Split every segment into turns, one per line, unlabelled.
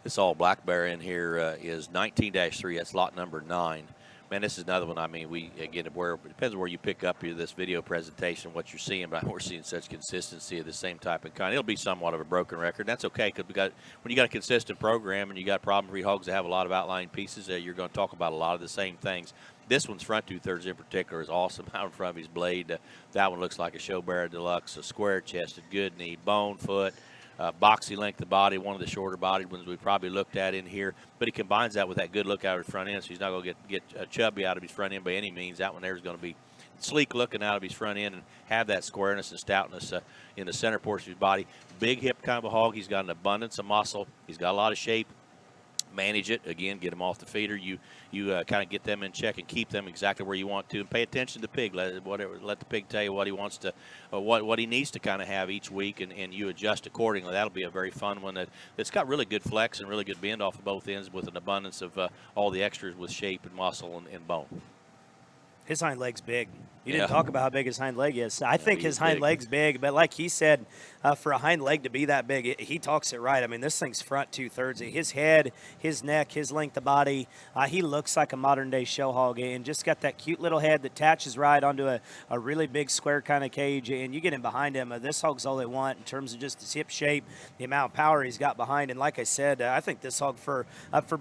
This all black bear in here is 19-3. That's lot number 9. Man, this is another one. I mean, it depends on where you pick up this video presentation, what you're seeing, but we're seeing such consistency of the same type and kind. It'll be somewhat of a broken record. That's okay, because when you got a consistent program and you got problem-free hogs that have a lot of outlying pieces, you're going to talk about a lot of the same things. This one's front 2/3 in particular is awesome out in front of his blade. That one looks like a Show Bear Deluxe, a square-chested, good knee, bone foot. Boxy length of body, one of the shorter bodied ones we probably looked at in here. But he combines that with that good look out of his front end, so he's not going to get chubby out of his front end by any means. That one there is going to be sleek looking out of his front end and have that squareness and stoutness in the center portion of his body. Big hip kind of a hog. He's got an abundance of muscle. He's got a lot of shape. Manage it again, get them off the feeder. You kind of get them in check and keep them exactly where you want to, and pay attention to the pig. Let the pig tell you what he wants to, what he needs to kind of have each week, and you adjust accordingly. That'll be a very fun one that's got really good flex and really good bend off of both ends with an abundance of all the extras with shape and muscle and bone.
His hind leg's big. You didn't talk about how big his hind leg is. I think his hind
big.
leg's big, but like he said, for a hind leg to be that big, he talks it right. I mean, this thing's front 2/3. His head, his neck, his length of body, he looks like a modern-day show hog, and just got that cute little head that attaches right onto a really big square kind of cage, and you get him behind him. This hog's all they want in terms of just his hip shape, the amount of power he's got behind, and like I said, I think this hog, for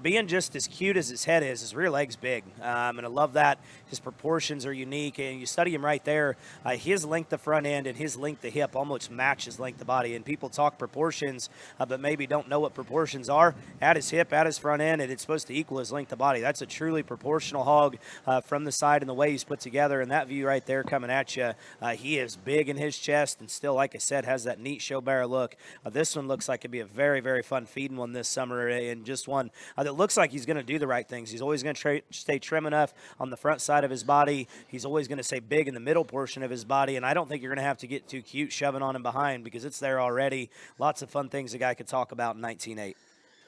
being just as cute as his head is, his rear leg's big, and I love that. His proportions are unique, and you study him right there. His length of front end and his length of hip almost match his length of body, and people talk proportions, but maybe don't know what proportions are. At his hip, at his front end, and it's supposed to equal his length of body. That's a truly proportional hog from the side and the way he's put together, and that view right there coming at you. He is big in his chest and still, like I said, has that neat show bear look. This one looks like it'd be a very, very fun feeding one this summer, and just one that looks like he's going to do the right things. He's always going to stay trim enough on the front side of his body. He's always going to stay big in the middle portion of his body, and I don't think you're going to have to get too cute shoving on him behind, because it's there already. Lots of fun things a guy could talk about in 19.8.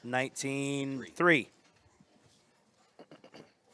19.3.